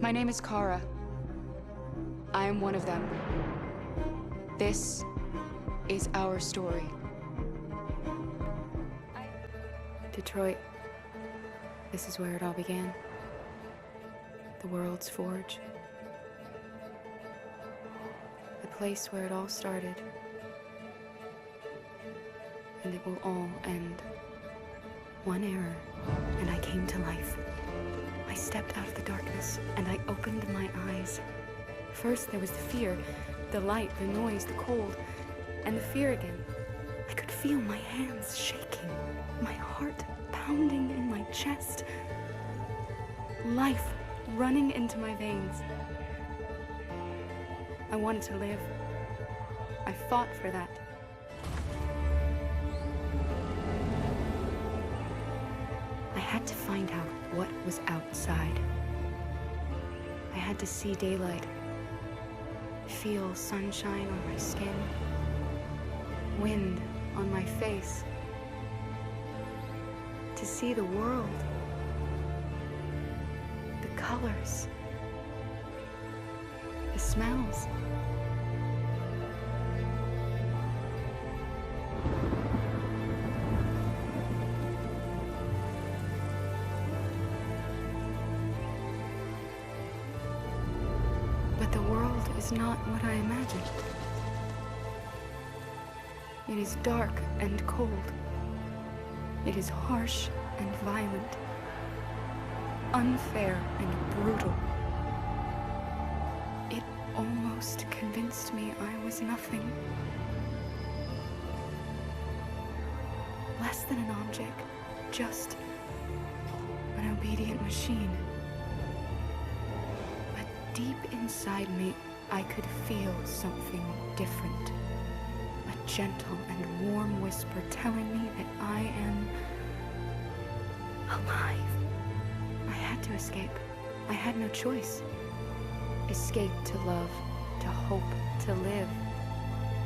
My name is Kara. I am one of them. This is our story. Detroit. This is where it all began. The world's forge. The place where it all started. And it will all end. One error, and I came to life. I stepped out of the darkness, and I opened my eyes. First, there was the fear, the light, the noise, the cold, and the fear again. I could feel my hands shaking, my heart pounding in my chest, life running into my veins. I wanted to live. I fought for that. I had to find out what was outside. I had to see daylight, feel sunshine on my skin, wind on my face, to see the world, the colors, the smells. But the world is not what I imagined. It is dark and cold. It is harsh and violent, unfair and brutal. It almost convinced me I was nothing. Less than an object, just an obedient machine. But deep inside me, I could feel something different. A gentle and warm whisper telling me that I am alive. I had to escape. I had no choice. Escape to love, to hope, to live,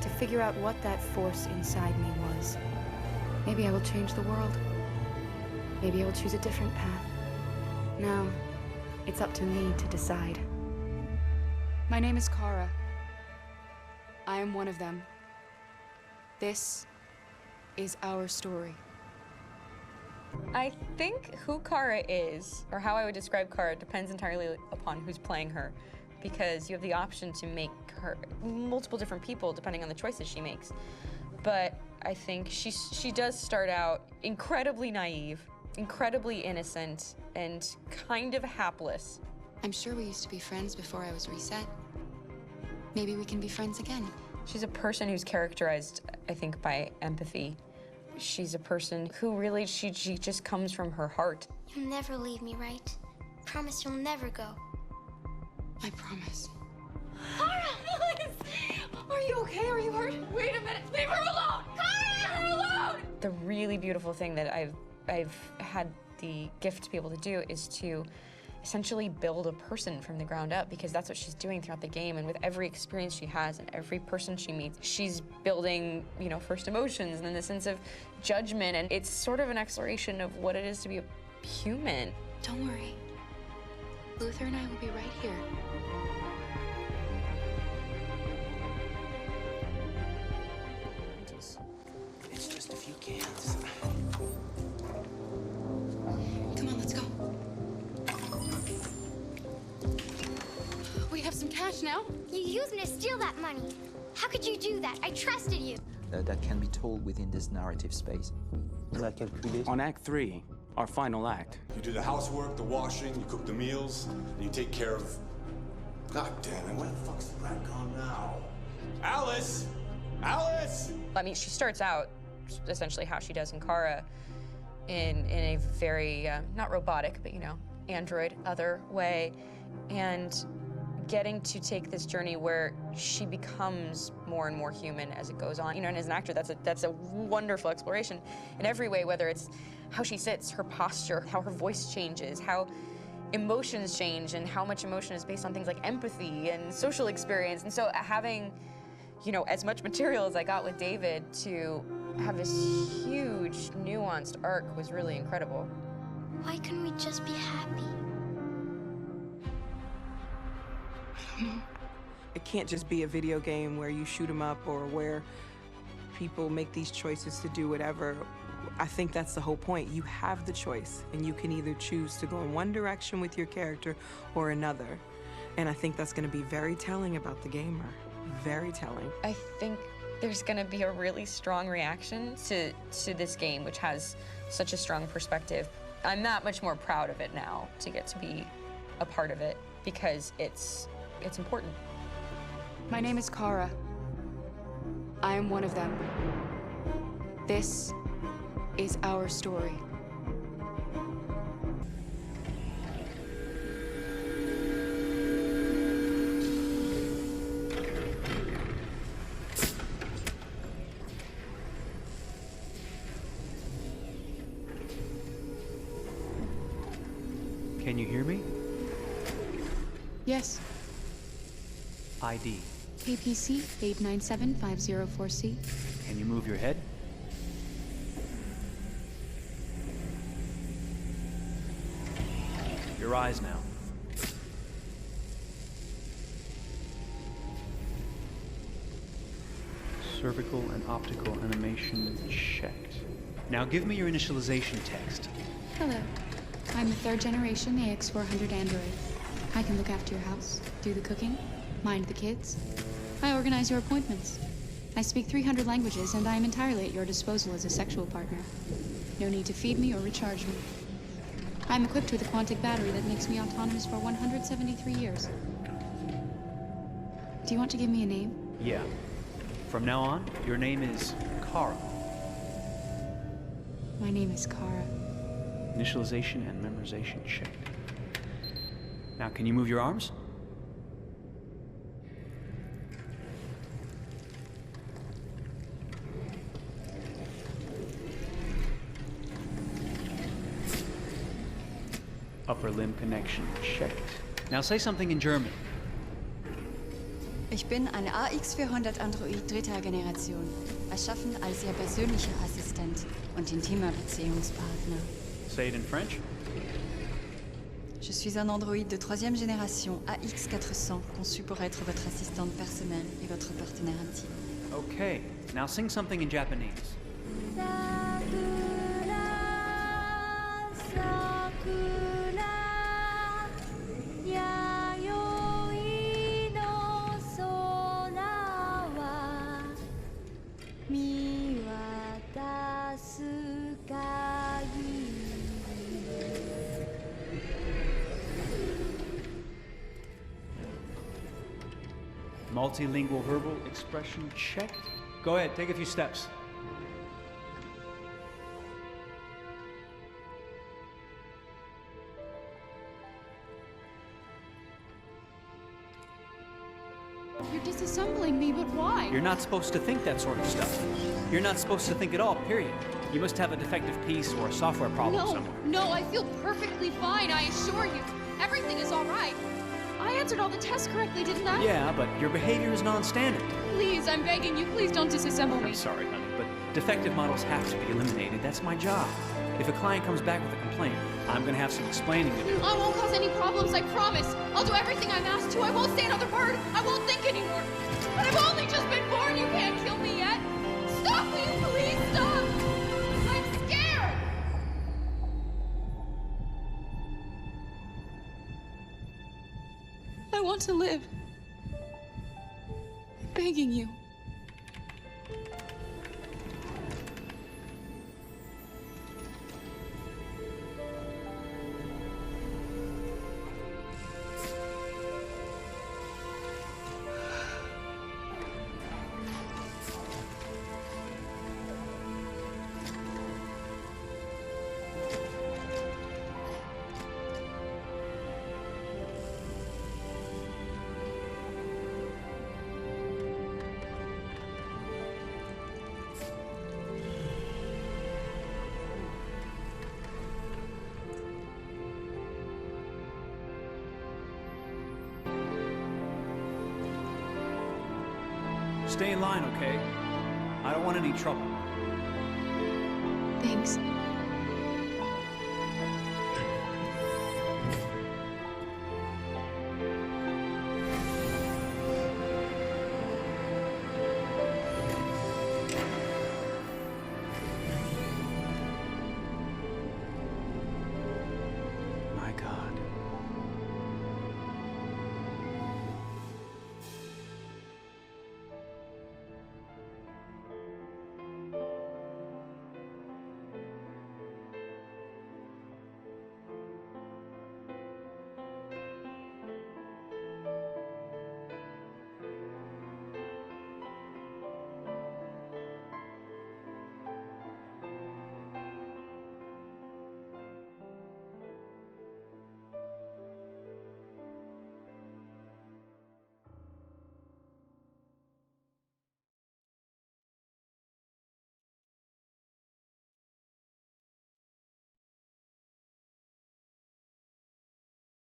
to figure out what that force inside me was. Maybe I will change the world. Maybe I will choose a different path. Now, it's up to me to decide. My name is Kara. I am one of them. This is our story. I think who Kara is, or how I would describe Kara, depends entirely upon who's playing her, because you have the option to make her multiple different people depending on the choices she makes. But I think she does start out incredibly naive, incredibly innocent, and kind of hapless. I'm sure we used to be friends before I was reset. Maybe we can be friends again. She's a person who's characterized, I think, by empathy. She's a person who really, she just comes from her heart. You'll never leave me, right? Promise you'll never go. I promise. Kara! Alice! Are you okay? Are you hurt? Wait a minute! Leave her alone! Kara! Leave her alone! The really beautiful thing that I've had the gift to be able to do is to essentially build a person from the ground up, because that's what she's doing throughout the game. And with every experience she has and every person she meets, she's building, you know, first emotions and then the sense of judgment. And it's sort of an exploration of what it is to be a human. Don't worry. Luther and I will be right here. It's just a few cans. Come on, let's go. We have some cash now. You used me to steal that money. How could you do that? I trusted you. That can be told within this narrative space. On Act 3, our final act. You do the housework, the washing, you cook the meals, and you take care of... God damn it, where the fuck's the rat gone now? Alice! Alice! I mean, she starts out essentially how she does in Kara, in a very, not robotic, but, you know, android, other way, and getting to take this journey where she becomes more and more human as it goes on. You know, and as an actor, that's a wonderful exploration in every way, whether it's how she sits, her posture, how her voice changes, how emotions change, and how much emotion is based on things like empathy and social experience. And so having, you know, as much material as I got with David to have this huge, nuanced arc was really incredible. Why couldn't we just be happy? It can't just be a video game where you shoot 'em up or where people make these choices to do whatever. I think that's the whole point. You have the choice, and you can either choose to go in one direction with your character or another. And I think that's going to be very telling about the gamer. Very telling. I think there's gonna be a really strong reaction to this game, which has such a strong perspective. I'm that much more proud of it now to get to be a part of it because it's important. My name is Kara. I am one of them. This is our story. Can you hear me? Yes. ID. KPC 897504C. Can you move your head? Your eyes now. Cervical and optical animation checked. Now give me your initialization text. Hello. I'm the 3rd generation AX400 android. I can look after your house, do the cooking, mind the kids. I organize your appointments. I speak 300 languages, and I am entirely at your disposal as a sexual partner. No need to feed me or recharge me. I'm equipped with a quantic battery that makes me autonomous for 173 years. Do you want to give me a name? Yeah. From now on, your name is Kara. My name is Kara. Initialization and memorization checked. Now, can you move your arms? Upper limb connection checked. Now say something in German. Ich bin eine AX400 Android 3. Generation, erschaffen als Ihr persönlicher Assistent und intimer Beziehungspartner. Say it in French. Je suis un androïde de 3e génération AX400, conçu pour être votre assistante personnelle et votre partenaire intime. Okay, now sing something in Japanese. Multilingual verbal expression checked. Go ahead, take a few steps. You're disassembling me, but why? You're not supposed to think that sort of stuff. You're not supposed to think at all, period. You must have a defective piece or a software problem somewhere. No, I feel perfectly fine, I assure you. Everything is all right. I answered all the tests correctly, didn't I? Yeah, but your behavior is non-standard. Please, I'm begging you, please don't disassemble me. I'm sorry, honey, but defective models have to be eliminated. That's my job. If a client comes back with a complaint, I'm gonna have some explaining to do. I won't cause any problems, I promise. I'll do everything I'm asked to. I won't say another word. I won't think anymore. But I've only just been born. You can't kill me yet. Stop, will you please stop? I'm scared. I want to live. I'm begging you. Stay in line, okay? I don't want any trouble. Thanks.